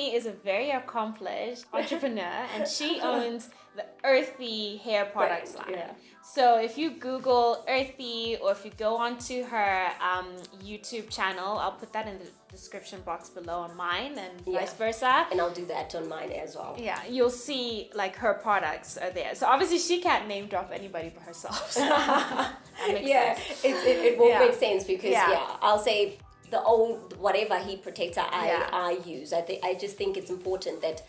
me is a very accomplished entrepreneur, and she owns the Earthy hair products line. Yeah. So if you Google Earthy, or if you go onto her YouTube channel, I'll put that in the description box below on mine, and vice versa. And I'll do that on mine as well. Yeah, you'll see like her products are there. So obviously she can't name drop anybody but herself. So that makes sense. It will make sense because I'll say the old whatever heat protector I use. I just think it's important that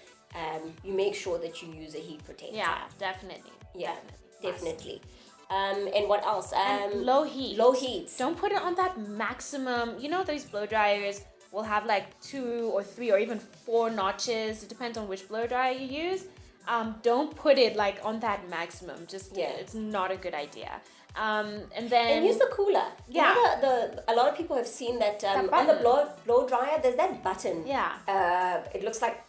you make sure that you use a heat protector. Yeah, definitely. Yeah, definitely. And what else? And low heat. Low heat. Don't put it on that maximum. You know, those blow dryers will have like 2 or 3 or even 4 notches. It depends on which blow dryer you use. Don't put it like on that maximum. It's not a good idea. And use the cooler. Yeah. You know a lot of people have seen that, on the blow dryer. There's that button. Yeah. It looks like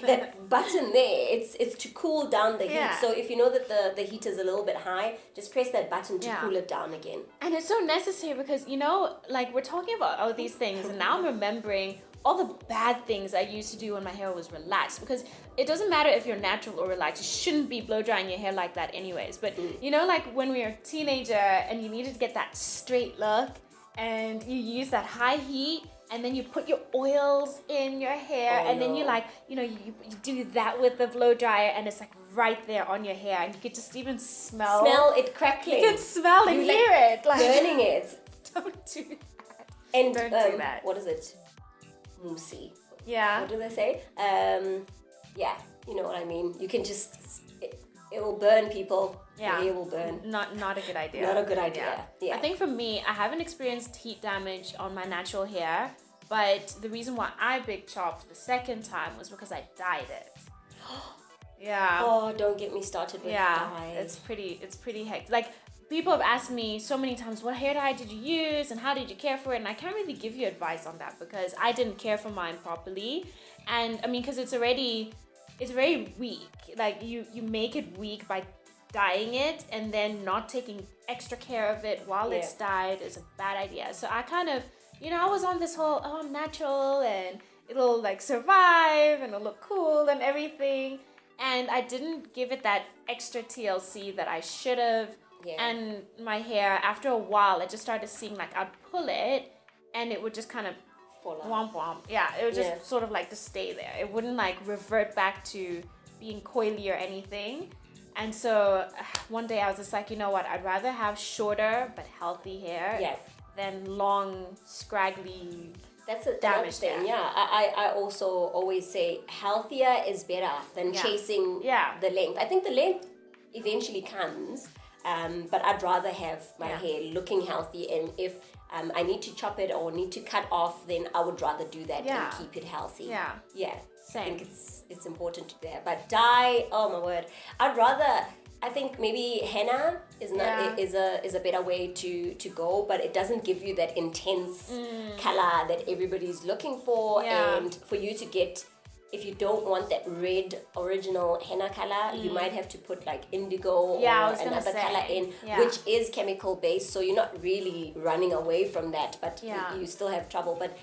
that button there. It's to cool down the heat. So if you know that the heat is a little bit high, just press that button to cool it down again. And it's so necessary because like we're talking about all these things, and now I'm remembering all the bad things I used to do when my hair was relaxed, because it doesn't matter if you're natural or relaxed, you shouldn't be blow drying your hair like that anyways. But like when we were a teenager and you needed to get that straight look, and you use that high heat, and then you put your oils in your hair, then you you do that with the blow dryer, and it's like right there on your hair, and you could just even smell it crackling. You can smell and hear it, like burning it. Don't do that. And don't do that. What is it? Moussey. Yeah. What do they say? Yeah, you know what I mean. You can just it will burn people. Yeah. Your hair will burn. Not a good idea. Not a good idea. Yeah. I think for me, I haven't experienced heat damage on my natural hair, but the reason why I big chopped the second time was because I dyed it. Yeah. Oh, don't get me started with dye. It's pretty hectic. Like, people have asked me so many times, what hair dye did you use and how did you care for it? And I can't really give you advice on that because I didn't care for mine properly. And I mean, because it's very weak. Like, you make it weak by dyeing it, and then not taking extra care of it while it's dyed is a bad idea. So I kind of, I was on this whole, I'm natural and it'll like survive and it'll look cool and everything. And I didn't give it that extra TLC that I should have. Yeah. And my hair, after a while, I just started seeing like I'd pull it and it would just kind of womp womp. Yeah, it would just sort of like just stay there. It wouldn't like revert back to being coily or anything. And so one day I was just like, you know what? I'd rather have shorter but healthy hair than long, scraggly. That's a damage thing. Yeah, I also always say healthier is better than chasing the length. I think the length eventually comes. But I'd rather have my hair looking healthy, and if I need to chop it or need to cut off, then I would rather do that and keep it healthy. Yeah. Same. I think it's important to do that. But dye, oh my word, I think maybe henna is a better way to go, but it doesn't give you that intense color that everybody's looking for, and for you to get. If you don't want that red original henna color, you might have to put like indigo or another color in, which is chemical based. So you're not really running away from that, but you still have trouble. But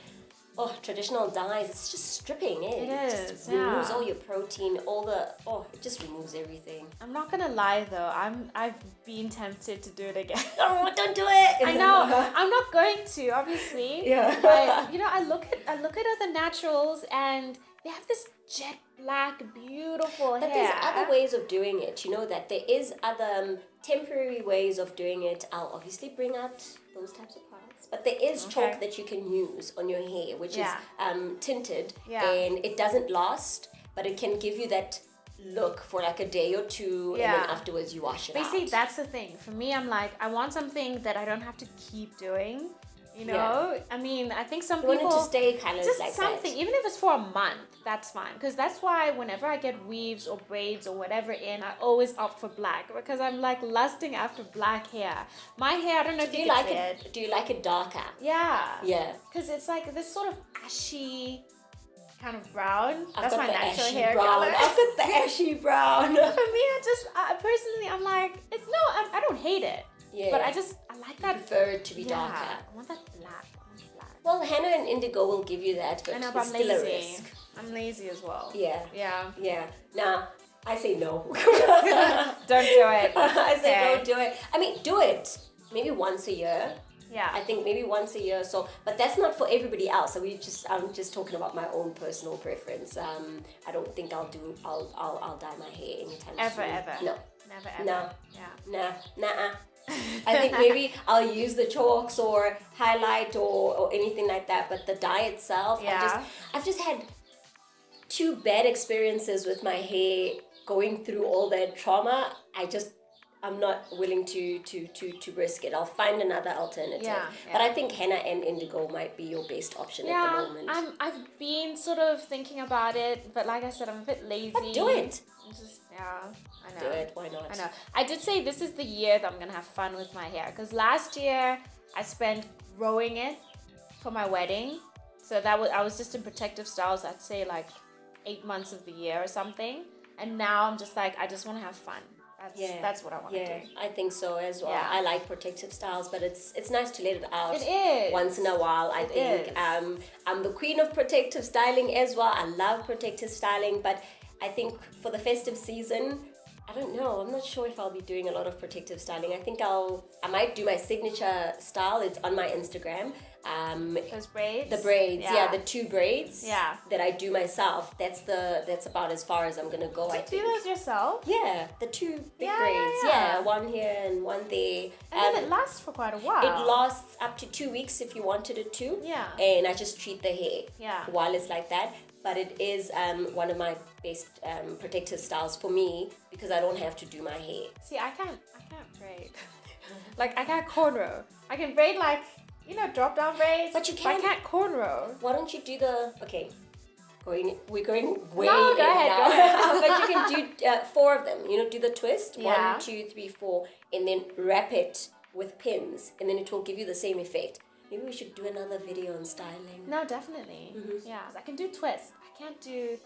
traditional dyes, it's just stripping. It just removes all your protein, it just removes everything. I'm not gonna lie though, I've been tempted to do it again. Oh, don't do it! I know, I'm not going to, obviously. Yeah. But I look at other naturals and they have this jet black, beautiful hair. But there's other ways of doing it. You know that there is other temporary ways of doing it. I'll obviously bring out those types of products. But there is chalk that you can use on your hair, which is tinted, and it doesn't last, but it can give you that look for like a day or two, and then afterwards you wash it out. But see, that's the thing. For me, I'm like, I want something that I don't have to keep doing. I mean, I think some people want it to stay colored just like something, that. Even if it's for a month, that's fine. Because that's why whenever I get weaves or braids or whatever in, I always opt for black because I'm like lusting after black hair. My hair, I don't know if you like it. Do you like it darker? Yeah. Yeah. Because it's like this sort of ashy kind of brown. That's my natural hair brown. color. I've got the ashy brown. For me, personally, I'm like, I don't hate it. Yeah. But I like that. You prefer it to be darker. I want that black. Well, henna and indigo will give you that, but I know, but it's I'm still a lazy. risk. I'm lazy as well. Yeah. Yeah. Yeah. Now, I say no. Don't do it. I say Okay. don't do it. I mean, do it maybe once a year. Yeah. I think maybe once a year. So, but that's not for everybody else. So I'm just talking about my own personal preference. I don't think I'll dye my hair anytime Ever, soon. ever. No. Never ever. No. Yeah. Nah. I think maybe I'll use the chalks or highlight or anything like that. But the dye itself, Yeah. I've just had 2 bad experiences with my hair going through all that trauma. I'm not willing to risk it. I'll find another alternative. Yeah. But I think henna and indigo might be your best option at the moment. I've been sort of thinking about it, but like I said, I'm a bit lazy. But do it. I know. Do it. Why not? I know. I did say this is the year that I'm gonna have fun with my hair, because last year I spent growing it for my wedding, so I was just in protective styles. I'd say like 8 months of the year or something, and now I'm just like I just want to have fun. That's what I want to do. I think so as well. Yeah. I like protective styles, but it's nice to let it out. It is. Once in a while, I think. is. I'm the queen of protective styling as well. I love protective styling, but I think for the festive season, I don't know. I'm not sure if I'll be doing a lot of protective styling. I think I might do my signature style. It's on my Instagram. Those braids. The braids, the 2 braids. Yeah. That I do myself. That's about as far as I'm gonna go. I Do think. those yourself? Yeah, the 2 big Yeah, braids. yeah. One here and one there. And then it lasts for quite a while. It lasts up to 2 weeks if you wanted it to. Yeah. And I just treat the hair Yeah. while it's like that. But it is one of my best protective styles for me because I don't have to do my hair. See, I can't braid. Like I can't cornrow. I can braid like drop down braids. But you I can. can't cornrow. Why don't you do we're going way No, in go ahead, now. go ahead. But you can do 4 of them. Do the twist. Yeah. 1, 2, 3, 4, and then wrap it with pins, and then it will give you the same effect. Maybe we should do another video on styling. No, definitely. Yeah, I can do twists. I can't do.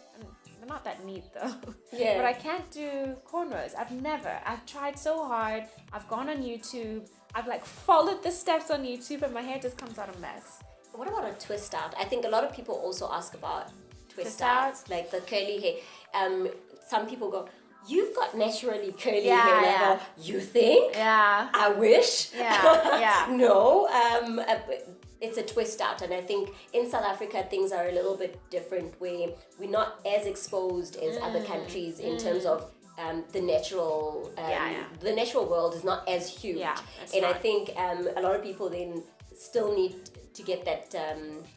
They're not that neat though. Yeah. But I can't do cornrows. I've tried so hard. I've gone on YouTube. I've like followed the steps on YouTube, and my hair just comes out a mess. What about a twist out? I think a lot of people also ask about twist Twist outs, outs? like the curly hair. Some people go, "You've got naturally curly Yeah, hair." And I yeah. go, "You think? Yeah. I wish." Yeah. No, it's a twist out, and I think in South Africa things are a little bit different, where we're not as exposed as other countries in terms of the natural. The natural world is not as huge, Yeah, that's and I right. think a lot of people then still need to get that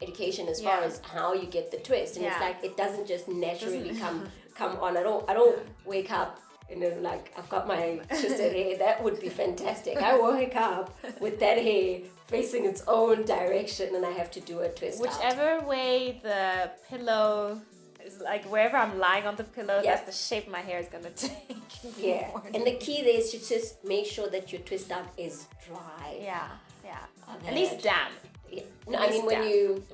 education as far Yeah. as how you get the twist, and it's Yeah. like it doesn't just naturally come on. I don't wake up and then like I've got my twisted hair. That would be fantastic. I wake up with that hair facing its own direction, and I have to do a twist out. Whichever way the pillow is, like wherever I'm lying on the pillow, Yeah. that's the shape my hair is gonna take. in the Yeah, morning. and the key there is to just make sure that your twist out is dry. Yeah. I've At least had- damp. Yeah. No, At I least mean when damp. you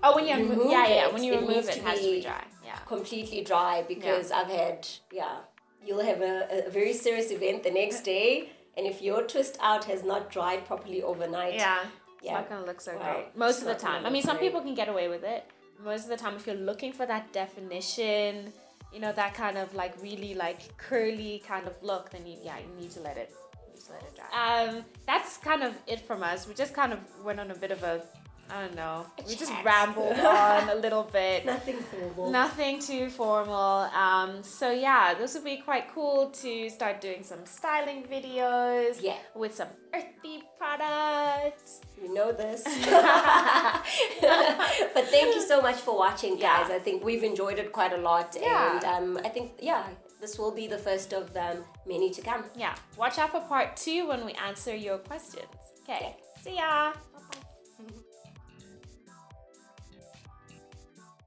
Oh, when you remove when you remove needs it, it has to be dry. Yeah. completely dry, because I've had you'll have a very serious event the next day, and if your twist out has not dried properly overnight, Yeah. It's Yeah. not gonna look so Wow. great. Most It's of the not gonna time. I mean, look some great. people can get away with it. Most of the time, if you're looking for that definition, that kind of like really like curly kind of look, then you need to let it dry. That's kind of it from us. We just kind of went on a bit of I don't know. We just chat. rambled on a little bit. nothing formal. Nothing too formal. So yeah, this would be quite cool to start doing some styling videos. Yeah. With some earthy products. You know this. But thank you so much for watching, guys. Yeah. I think we've enjoyed it quite a lot, Yeah. and I think this will be the first of many to come. Yeah. Watch out for part 2 when we answer your questions. Okay. See ya. Bye-bye.